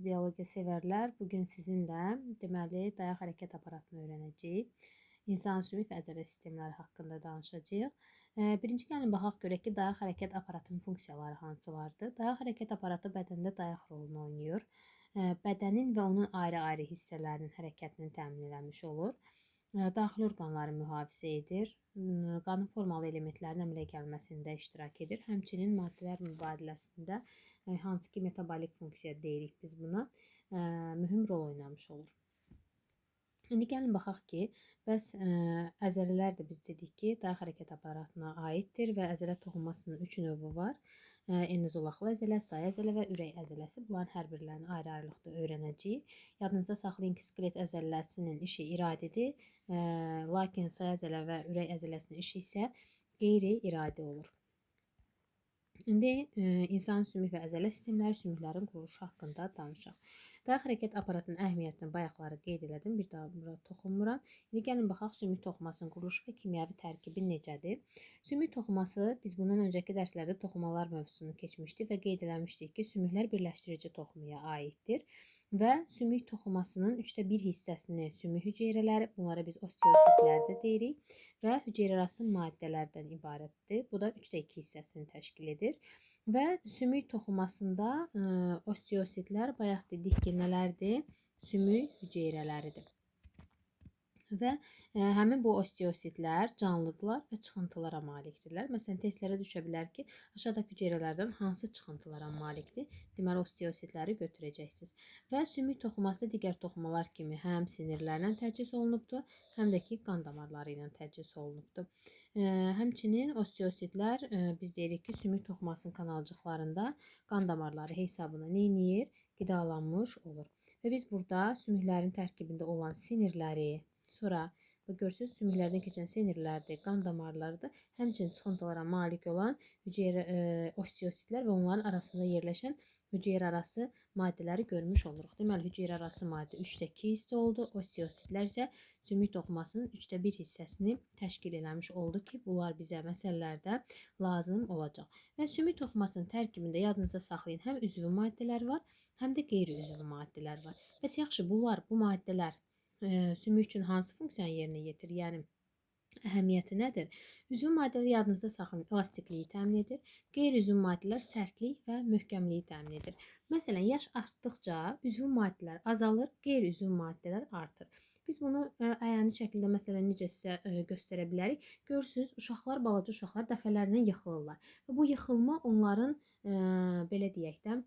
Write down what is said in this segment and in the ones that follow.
Biologiya sevərlər, bugün sizinlə deməli dayaq hərəkət aparatını öyrənəcəyik. İnsan sümük və əzələ sistemləri haqqında danışacağıq. Birinci gəlin baxaq görək ki, dayaq hərəkət aparatının funksiyaları hansı vardır. Dayaq hərəkət aparatı bədəndə dayaq rolunu oynayır. Bədənin və onun ayrı-ayrı hissələrinin hərəkətini təmin etmiş olur. Daxili orqanları mühafizə edir. Qanın formalı elementlərin əmələ gəlməsində iştirak edir. Həmçinin maddələr mübadiləsində hansı ki metabolik funksiya deyirik biz buna, mühüm rol oynamış olur. İndi gəlin baxaq ki, bəs əzələlər də biz dedik ki, dayaq hərəkət aparatına aiddir və əzələ toxunmasının 3 növü var. Enizolaqlı əzələ, say əzələ və ürək əzələsi. Bunların hər birlərini ayrı-ayrılıqda öyrənəcəyik. Yadınızda saxlayın ki, skelet əzələsinin işi iradidir, lakin say əzələ və ürək əzələsinin işi isə qeyri-iradi olur. İndi insan sümük və əzələ sistemləri, sümüklərin quruluşu haqqında danışaq. Dayaq hərəkət aparatının əhəmiyyətini bayaqları qeyd elədim, bir daha bura toxunmuram. İndi gəlin baxaq sümük toxumasının quruluşu və kimyəvi tərkibi necədir? Sümük toxuması, biz bundan öncəki dərslərdə toxumalar mövzusunu keçmişdik və qeyd eləmişdik ki, sümüklər birləşdirici toxumaya aiddir. Və sümük toxumasının 1/3 hissəsini sümük hüceyrələri, bunlara biz osteositlər də deyirik və hüceyrəarası maddələrdən ibarətdir. Bu da 1/2 hissəsini təşkil edir. Və sümük toxumasında osteositlər bayaq dedik ki, nələrdir? Sümük hüceyrələridir. Və həmin bu osteositlər canlıdırlar və çıxıntılara malikdirlər. Məsələn, testlərə düşə bilər ki, aşağıdakı hüceyrələrdən hansı çıxıntılara malikdir? Deməli, osteositləri götürəcəksiniz. Və sümük toxuması digər toxumalar kimi həm sinirlərlə təchiz olunubdur, həm də ki, qan damarları ilə təchiz olunubdur. Həmçinin osteositlər biz deyirik ki, sümük toxumasının kanalcıqlarında qan damarları hesabına neyniyir? Qidalanmış olur. Və biz burada sümüklərin tərkibində olan sinirləri, sonra görürsünüz, sümüklərdən keçən sinirlərdir, qan damarlarıdır. Həmçinin çıxıntılara malik olan osteositlər və onların arasında yerləşən hüceyrəarası maddələri görmüş oluruq. Deməli, hüceyrəarası maddə 3/2 hissə oldu. Osteositlər isə sümük toxumasının 1/3 hissəsini təşkil eləmiş oldu ki, bunlar bizə məsələlərdə lazım olacaq. Və sümük toxumasının tərkibində yadınızda saxlayın, həm üzvü maddələr var, həm də qeyri-üzvü maddələr var. Bəs yaxşı, bu maddələr sümük üçün hansı funksiyanı yerinə yetirir? Yəni əhəmiyyəti nədir? Üzvü maddələr yadınızda saxlayın, elastikliyi təmin edir. Qeyri-üzvü maddələr sərtlik və möhkəmliyi təmin edir. Məsələn, yaş artdıqca üzvü maddələr azalır, qeyri-üzvü maddələr artır. Biz bunu əyani şəkildə məsələn necə sizə göstərə bilərik? Görürsünüz, balaca uşaqlar dəfələrlə yıxılırlar. Və bu yıxılma onların belə deyək də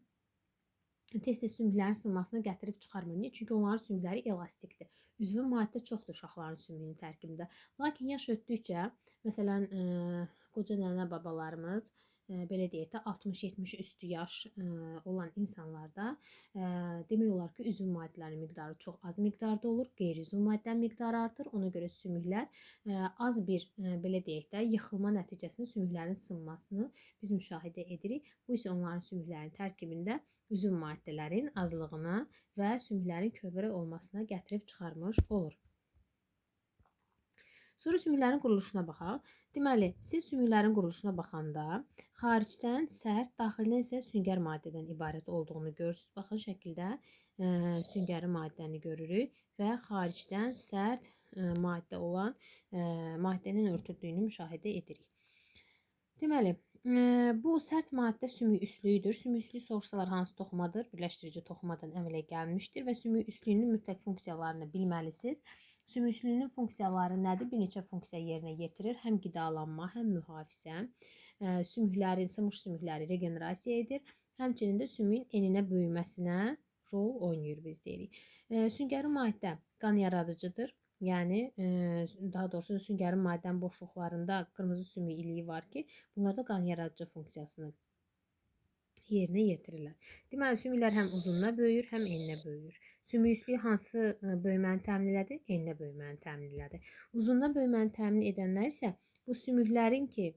tez-tez sümüklərin sınmasına gətirib çıxarmır. Niyə? Çünki onların sümükləri elastikdir. Üzvü maddə çoxdur uşaqların sümüyünün tərkibində. Lakin yaş ötdükcə, məsələn, qoca nənə babalarımız, belə deyək də 60-70 üstü yaş olan insanlarda demək olar ki, üzvü maddələrin miqdarı çox az miqdarda olur. Qeyri-üzvü maddənin miqdarı artır. Ona görə sümüklər az bir belə deyək də yıxılma nəticəsində sümüklərin sınmasını biz müşahidə edirik. Bu isə onların sümüklərinin tərkibində üzvü maddələrin azlığına və sümüklərin kövrək olmasına gətirib çıxarmış olur. Sonra sümüklərin quruluşuna baxaq. Deməli, siz sümüklərin quruluşuna baxanda xaricdən sərt, daxildən isə süngər maddədən ibarət olduğunu görürsünüz. Baxın, şəkildə süngəri maddəni görürük və xaricdən sərt maddə olan maddənin örtüldüyünü müşahidə edirik. Deməli, bu sərt maddə sümük üslüyüdür. Sümük üslüyü soruşsalar hansı toxumadır? Birləşdirici toxumadan əmələ gəlmişdir və sümük üslüyünün mütləq funksiyalarını bilməlisiniz. Sümük üslüyünün funksiyaları nədir? Bir neçə funksiya yerinə yetirir. Həm qidalanma, həm mühafizə. Sümüklərin, sınmış sümükləri regenerasiya edir. Həmçinin də sümüyün eninə böyüməsinə rol oynayır biz deyirik. Süngəri maddə qan yaradıcıdır. Yəni, daha doğrusu süngəri maddənin boşluqlarında qırmızı sümük iliyi var ki, bunlar da qan yaradıcı funksiyasını yerinə yetirirlər. Deməli, sümüklər həm uzunluğa böyüyür, həm eninə böyüyür. Sümük üslüyü hansı böyüməni təmin elədi? Eninə böyüməni təmin elədi. Uzunluğa böyüməni təmin edənlər isə bu sümüklərin ki,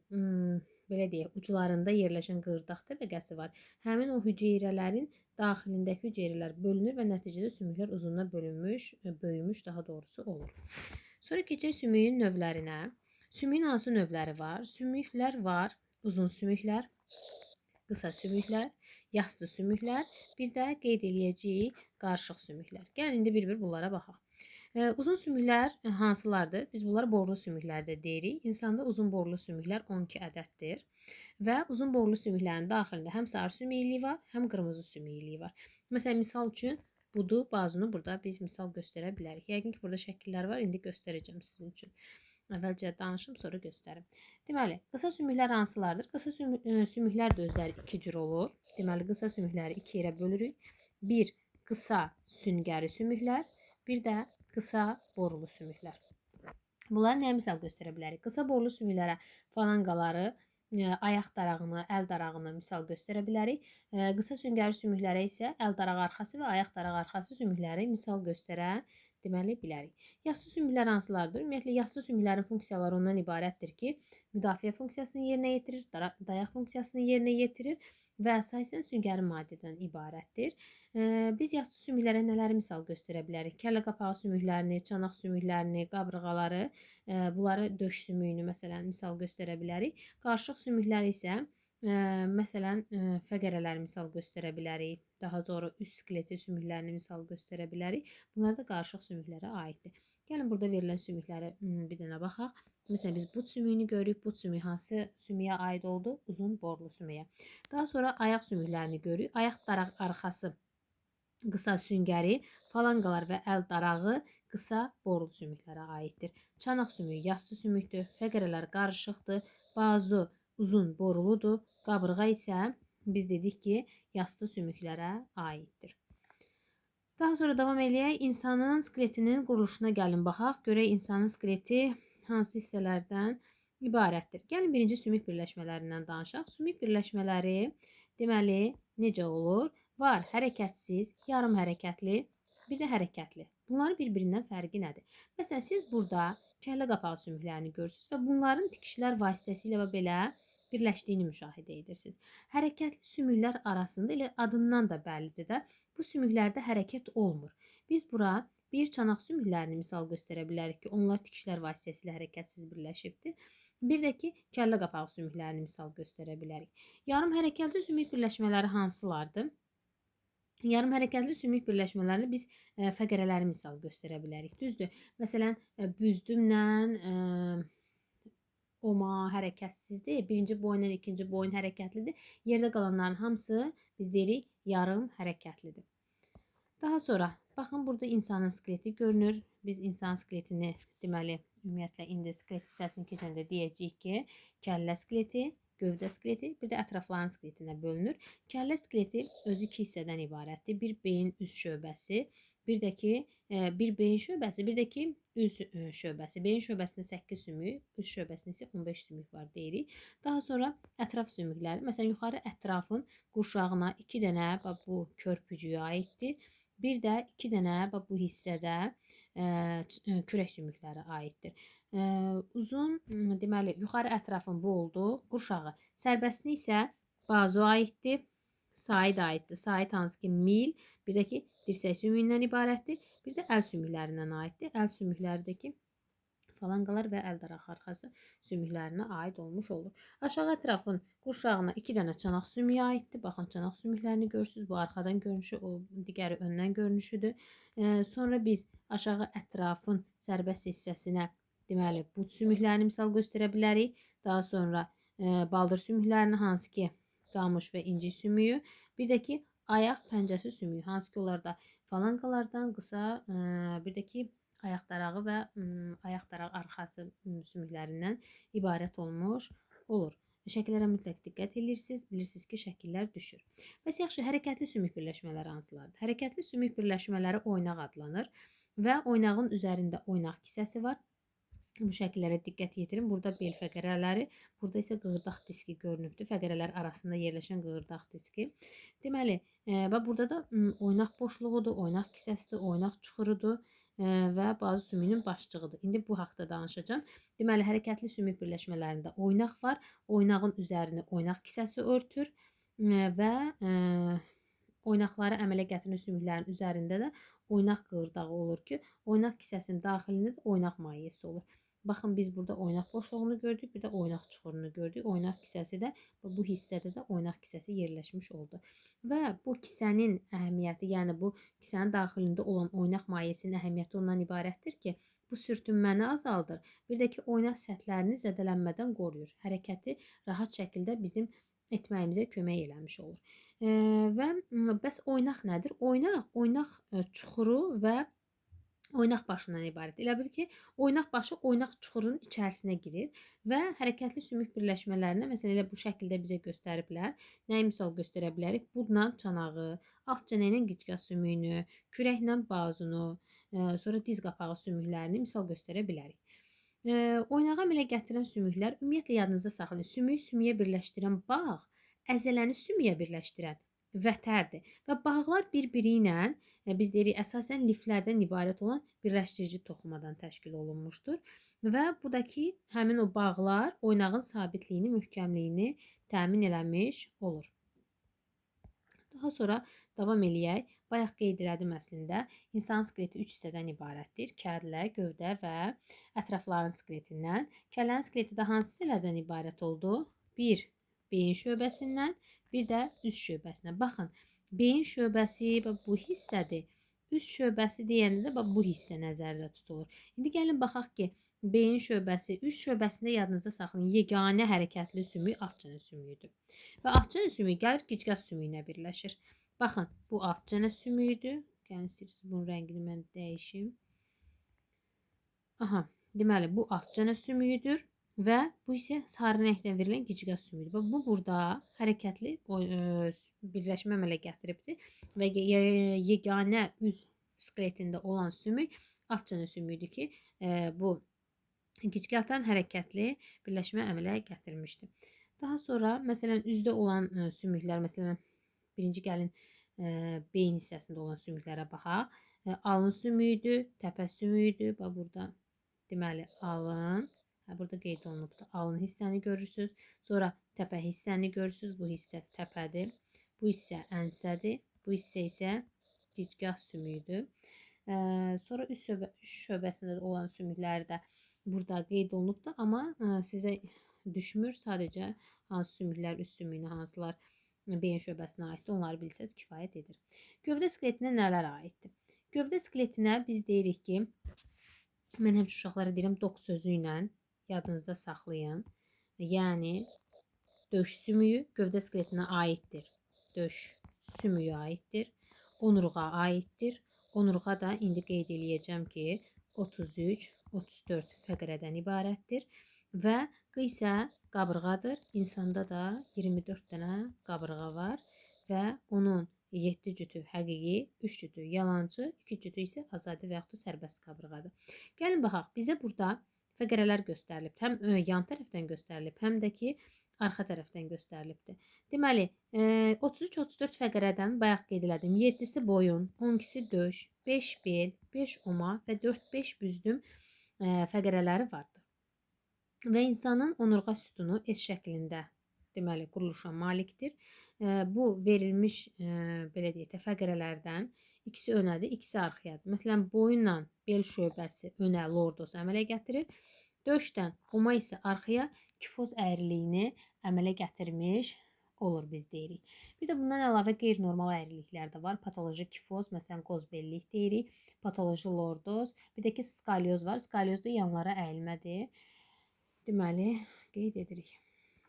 belə deyək, uclarında yerləşən qığırdaq təbəqəsi var. Həmin o hüceyrələrin daxilindəki hüceyrələr bölünür və nəticədə sümüklər uzunluğa böyümüş daha doğrusu olur. Sonra keçək sümüyün növlərinə. Sümüyün hansı növləri var? Sümüklər var, uzun sümüklər, qısa sümüklər, yastı sümüklər, bir də qeyd eləyəcəyik qarışıq sümüklər. Gəlin indi bir-bir bunlara baxaq. Uzun sümüklər hansılardır? Biz bunlara borlu sümüklər də deyirik. İnsanda uzun borlu sümüklər 12 ədəddir. Və uzun borlu sümüklərin daxilində həm sarı sümüklük var, həm qırmızı sümüklük var. Məsələn, misal üçün budur, bazını burada biz misal göstərə bilərik. Yəqin ki, burada şəkillər var, indi göstərəcəm sizin üçün. Əvvəlcə danışım, sonra göstərim. Deməli, qısa sümüklər hansılardır? Qısa sümüklər də özləri iki cür olur. Deməli, qısa sümükləri iki yerə bölürük. Bir, qısa süngəri sümüklər, bir də qısa borulu sümüklər. Bunları nəyə misal göstərə bilərik? Qısa borulu sümüklərə falanqaları, ayaq darağını, əl darağını misal göstərə bilərik. Qısa süngəri sümüklərə isə əl darağı arxası və ayaq darağı arxası sümükləri misal göstərə bilərik. Yastı sümüklər hansılardır? Ümumiyyətlə, yastı sümüklərin funksiyaları ondan ibarətdir ki, müdafiə funksiyasını yerinə yetirir, dayaq funksiyasını yerinə yetirir və əsasən süngəri maddədən ibarətdir. Biz yastı sümüklərə nələri misal göstərə bilərik? Kəllə qapağı sümüklərini, çanaq sümüklərini, qabırğaları, bunları döş sümüyünü məsələn misal göstərə bilərik. Qarışıq sümüklər isə məsələn fəqərələri misal göstərə bilərik. Daha sonra üst skeleti sümüklərini misal göstərə bilərik. Bunlar da qarışıq sümüklərə aiddir. Gəlin burada verilən sümükləri bir dənə baxaq. Məsələn biz but sümüyünü görürük. But sümüyü hansı sümüyə aid oldu? Uzun borlu sümüyə. Daha sonra ayaq sümüklərini görürük. Ayaq daraq arxası qısa süngəri, falanqalar və əl darağı qısa borulu sümüklərə aiddir. Çanaq sümüyü yastı sümükdür, fəqərələr qarışıqdır, bazu uzun boruludur, qabırğa isə biz dedik ki, yastı sümüklərə aiddir. Daha sonra davam eləyək. İnsanın skeletinin quruluşuna gəlin baxaq. Görək insanın skeleti hansı hissələrdən ibarətdir. Gəlin birinci sümük birləşmələrindən danışaq. Sümük birləşmələri deməli necə olur? Var hərəkətsiz, yarım hərəkətli, bir də hərəkətli. Bunların bir-birindən fərqi nədir? Məsələn, siz burada kəllə qapağı sümüklərini görürsünüz və bunların tikişlər vasitəsilə və belə birləşdiyini müşahidə edirsiniz. Hərəkətli sümüklər arasında elə adından da bəllidir də, bu sümüklərdə hərəkət olmur. Biz bura bir çanaq sümüklərini misal göstərə bilərik ki, onlar tikişlər vasitəsilə hərəkətsiz birləşibdir. Bir də ki, kəllə qapağı sümüklərini misal göstərə bilərik. Yarım hərəkətli sümük birləşmələri hansılardır? Yarım hərəkətli sümük birləşmələrini biz fəqərələri misal göstərə bilərik. Düzdür? Məsələn, büzdümlə oma hərəkətsizdir. Birinci boyunla ikinci boyun hərəkətlidir. Yerdə qalanların hamısı biz deyirik yarım hərəkətlidir. Daha sonra baxın burada insanın skeleti görünür. Biz insan skeletini deməli ümumiyyətlə indi skelet hissəsini keçəndə deyəcəyik ki, kəllə skeleti, gövdə skeleti, bir də ətrafların skeletinə bölünür. Kəllə skeleti özü iki hissədən ibarətdir. Bir beyin üst şöbəsi, bir də ki bir beyin şöbəsi, bir də ki üst şöbəsi. Beyin şöbəsində 8 sümük, üst şöbəsində isə 15 sümük var deyirik. Daha sonra ətraf sümükləri, məsələn yuxarı ətrafın qurşağına 2 dənə bu körpücüyə aiddir. Bir də 2 dənə bu hissədə kürək sümükləri aiddir. Uzun, deməli, yuxarı ətrafın bu oldu, qurşağı. Sərbəstini isə bazu aiddir, said aiddir. Said hansı ki mil, bir də ki dirsək sümüyündən ibarətdir, bir də əl sümüklərindən aiddir. Əl sümüklərdəki falanqalar və əl daraq arxası sümüklərinə aid olmuş olur. Aşağı ətrafın qurşağına 2 dənə çanaq sümüyü aiddir. Baxın, çanaq sümüklərini görürsünüz. Bu arxadan görünüşü, o digəri öndən görünüşüdür. Sonra biz aşağı ətrafın sərbəst hissəsinə deməli but sümüklərini misal göstərə bilərik. Daha sonra baldır sümüklərini, hansı ki qamış və inci sümüyü, bir də ki ayaq pəncəsi sümüyü, hansı ki onlar da falanqalardan qısa, bir də ki ayaq darağı və ayaq darağı arxası sümüklərindən ibarət olmuş olur. Şəkillərə mütləq diqqət edirsiniz, bilirsiniz ki, şəkillər düşür. Bəs yaxşı, hərəkətli sümük birləşmələri hansılardır? Hərəkətli sümük birləşmələri oynaq adlanır və oynağın üzərində oynaq kisəsi var. Bu şəkillərə diqqət yetirin. Burada bel fəqərələri, burada isə qığırdaq diski görünübdür. Fəqərələr arasında yerləşən qığırdaq diski. Deməli, burada da oynaq boşluğudur, oynaq kisəsidir, oynaq çuxurudur və bazı sümüyünün başçığıdır. İndi bu haqda danışacağım. Deməli, hərəkətli sümük birləşmələrində oynaq var. Oynağın üzərini oynaq kisəsi örtür və oynaqları əmələ gətirən sümüklərin üzərində də oynaq qığırdağı olur ki, oynaq kisəsinin daxilində də oynaq mayeəsi olur. Baxın, biz burada oynaq boşluğunu gördük, bir də oynaq çuxurunu gördük. Oynaq kisəsi də bu hissədə də oynaq kisəsi yerləşmiş oldu. Və bu kisənin əhəmiyyəti, yəni bu kisənin daxilində olan oynaq mayyəsinin əhəmiyyəti ondan ibarətdir ki, bu sürtünməni azaldır. Bir də ki, oynaq səthlərini zədələnmədən qoruyur. Hərəkəti rahat şəkildə bizim etməyimizə kömək eləmiş olur. Və bəs oynaq nədir? Oynaq çuxuru və oynaq başından ibarət. Elə bil ki, oynaq başı oynaq çuxurunun içərisinə girir və hərəkətli sümük birləşmələrini məsələn elə bu şəkildə bizə göstəriblər. Nəyi misal göstərə bilərik? Budla çanağı, alt çənəylə gicgah sümüyünü, kürəklə bazunu, sonra diz qapağı sümüklərini misal göstərə bilərik. Oynağa əmələ gətirən sümüklər ümumiyyətlə yadınızda saxlayın. Sümüyü sümüyə birləşdirən bağ, əzələni sümüyə birləşdirən vətərdir. Və bağlar bir-biri ilə biz deyirik əsasən liflərdən ibarət olan birləşdirici toxumadan təşkil olunmuşdur. Və bu da ki, həmin o bağlar oynağın sabitliyini, möhkəmliyini təmin eləmiş olur. Daha sonra davam eləyək. Bayaq qeyd elədim əslində. İnsan skeleti 3 hissədən ibarətdir. Kəllə, gövdə və ətrafların skeletindən. Kəllənin skeleti də hansı hissələrdən ibarət oldu? Bir, beyin şöbəsindən, bir də üst şöbəsindən. Baxın, beyin şöbəsi bu hissədir. Üst şöbəsi deyəndə də bu hissə nəzərdə tutulur. İndi gəlin baxaq ki, beyin şöbəsi, üst şöbəsində yadınızda saxlayın. Yeganə hərəkətli sümük alt çənə sümüyüdür. Və alt çənə sümüyü gəlir gicgah sümüyünə birləşir. Baxın, bu alt çənə sümüyüdür. Yəni istəyirsiniz bunun rəngini mən dəyişim. Aha, deməli bu alt çənə sümüyüdür və bu isə sarı rəngdən verilən gicgah sümüyüdür. Və bu burada hərəkətli birləşmə əmələ gətiribdir və yeganə üz skeletində olan sümük alt çənə sümüyüdür ki, bu gicgahdan hərəkətli birləşmə əmələ gətirmişdir. Daha sonra məsələn üzdə olan sümüklər, məsələn birinci gəlin beyin hissəsində olan sümüklərə baxaq. Alın sümüyüdür, təpə sümüyüdür. Bax burada deməli alın, burada qeyd olunubdur. Alın hissəni görürsüz. Sonra təpə hissəni görürsüz. Bu hissə təpədir. Bu hissə ənsədir. Bu hissə isə gicgah sümüyüdür. Sonra üst şöbəsində olan sümükləri də burada qeyd olunubdur, amma sizə düşmür. Sadəcə hansı sümüklər üst sümüyünə, hansılar beyin şöbəsinə aiddir, onları bilsəz kifayət edir. Gövdə skeletinə nələr aiddir? Gövdə skeletinə biz deyirik ki, mən həmişə uşaqlara deyirəm, doq sözü ilə yadınızda saxlayın. Yəni döş sümüyü gövdə skeletinə aiddir. Döş sümüyü aiddir. Onurğa aiddir. Onurğa da indi qeyd eləyəcəm ki, 33-34 fəqərədən ibarətdir və qı isə qabırğadır. İnsanda da 24 dənə qabırğa var və onun 7 cütü həqiqi, 3 cütü yalançı, 2 cütü isə azadi və yaxud da sərbəst qabırğadır. Gəlin baxaq, bizə burada fəqərələr göstərilib. Həm yan tərəfdən göstərilib, həm də ki, arxa tərəfdən göstərilibdir. Deməli, 33-34 fəqərədən bayaq qeyd elədim. 7-si boyun, 12-si döş, 5 bel, 5 oma və 4-5 büzdüm fəqərələri vardır. Və insanın onurğa sütunu S şəklində deməli quruluşa malikdir. Bu verilmiş belə deyək də fəqərələrdən ikisi önədir, ikisi arxayadır. Məsələn, boyunla bel şöbəsi önə lordoz əmələ gətirir. Döşdən oma isə arxaya kifoz əyriliyini əmələ gətirmiş olur biz deyirik. Bir də bundan əlavə qeyri-normal əyriliklər də var. Patoloji kifoz, məsələn qozbellik deyirik. Patoloji lordoz, bir də ki skalyoz var. Skalyoz da yanlara əyilmədir. Deməli, qeyd edirik.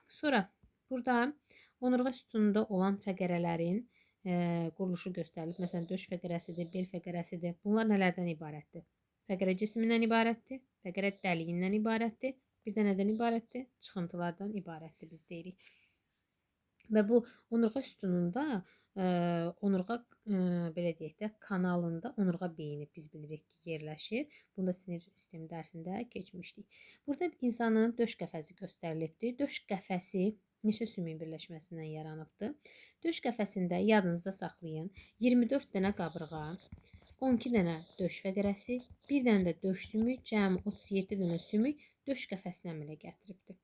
Sonra burada onurğa sütununda olan fəqərələrin quruluşu göstərilib. Məsələn, döş fəqərəsidir, bel fəqərəsidir. Bunlar nələrdən ibarətdir? Fəqərə cismindən ibarətdir, fəqərə dəliyindən ibarətdir, bir də nədən ibarətdir? Çıxıntılardan ibarətdir biz deyirik. Və bu onurğa sütununda, onurğa belə deyək də kanalında onurğa beyni biz bilirik ki yerləşir. Bunu da sinir sistemi dərsində keçmişdik. Burada insanın döş qəfəsi göstərilibdir. Döş qəfəsi neçə sümük birləşməsindən yaranıbdır? Döş qəfəsində yadınızda saxlayın 24 dənə qabırğa, 12 dənə döş fəqərəsi, bir dənə də döş sümük, cəmi 37 dənə sümük döş qəfəsinə əmələ gətiribdir.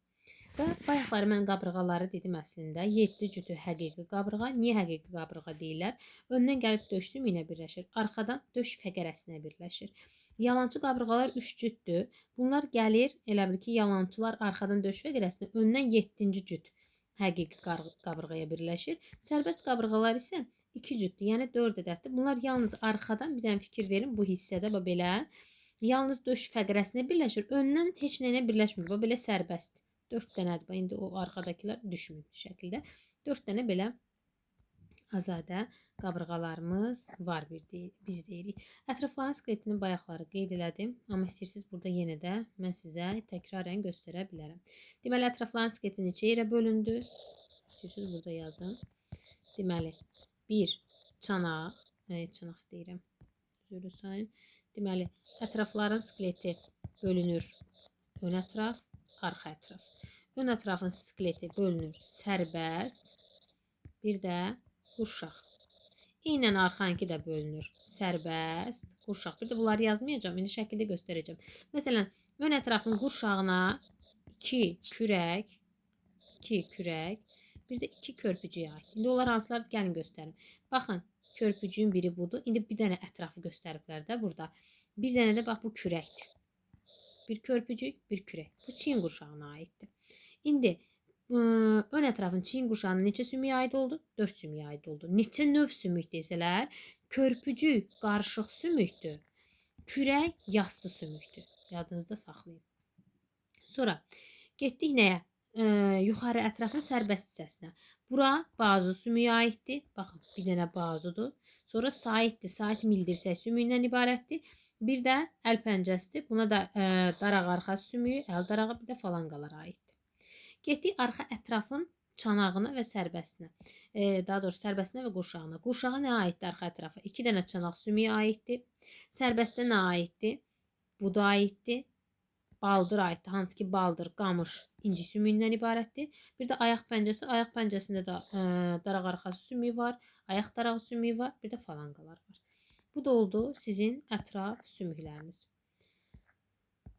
Və bayaqları mən qabırğaları dedim əslində. 7 cütü həqiqi qabırğa. Niyə həqiqi qabırğa deyirlər? Öndən gəlib döş sümüyünə birləşir. Arxadan döş fəqərəsinə birləşir. Yalançı qabırğalar 3 cütdür. Bunlar gəlir, elə bil ki, yalançılar arxadan döş fəqərəsinə, öndən 7-ci cüt həqiqi qabırğaya birləşir. Sərbəst qabırğalar isə 2 cütdür, yəni 4 ədəddir. Bunlar yalnız arxadan, bir dənə fikir verin, bu hissədə belə yalnız döş fəqərəsinə birləşir. Öndən heç nəyinə birləşmir. Bu belə sərbəst. 4 dənədir. İndi o arxadakılar düşmür şəkildə. 4 dənə belə azadə qabırğalarımız var biz deyirik. Ətrafların skeletini bayaqları qeyd elədim. Amma istəyirsiniz burada yenə də mən sizə təkrarən göstərə bilərəm. Deməli, ətrafların skeleti neçə yerə bölündü? İstəyirsiniz burada yazın. Deməli, bir çanaq, çanaq deyirəm. Üzrü sayın. Deməli, ətrafların skeleti bölünür ön ətraf, arxa ətraf. Ön ətrafın skeleti bölünür sərbəst, bir də qurşaq. Eynən arxanki də bölünür sərbəst, qurşaq. Bir də bunları yazmayacağım, indi şəkildə göstərəcəm. Məsələn, ön ətrafın qurşağına 2 kürək, bir də 2 körpücüyə aid. İndi onlar hansılardır? Gəlin göstərim. Baxın, körpücüyün biri budur. İndi bir dənə ətrafı göstəriblər də burada. Bir dənə də bax bu kürəkdir. Bir körpücük, bir kürək. Bu çiyin qurşağına aiddir. İndi ön ətrafın çiyin qurşağına neçə sümüyə aid oldu? 4 sümüyə aid oldu. Neçə növ sümük desələr, körpücük qarışıq sümükdür. Kürək yastı sümükdür. Yadınızda saxlayın. Sonra getdik nəyə? Yuxarı ətrafın sərbəst hissəsinə. Bura bazu sümüyə aiddir. Baxın, bir dənə bazudur. Sonra saitdir. Sait mildirsək sümüyündən ibarətdir. Bir də əl pəncəsidir. Buna da daraq arxa sümüyü, əl darağı, bir də falanqalara aiddir. Getdik arxa ətrafın çanağına və sərbəstinə. Daha doğrusu sərbəstinə və qurşağına. Qurşağa nə aiddir arxa ətrafa? 2 dənə çanaq sümüyə aiddir. Sərbəstə nə aiddir? Bu da aiddir. Baldır aiddir. Hansı ki baldır, qamış, inci sümüyündən ibarətdir. Bir də ayaq pəncəsi. Ayaq pəncəsində də daraq arxası sümüyü var. Ayaq darağı sümüyü var. Bir də falanqalar var. Bu da oldu sizin ətraf sümükləriniz.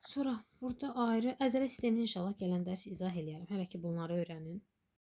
Sonra burada ayrı əzələ sistemini inşallah gələn dərs izah eləyərəm. Hələ ki bunları öyrənin.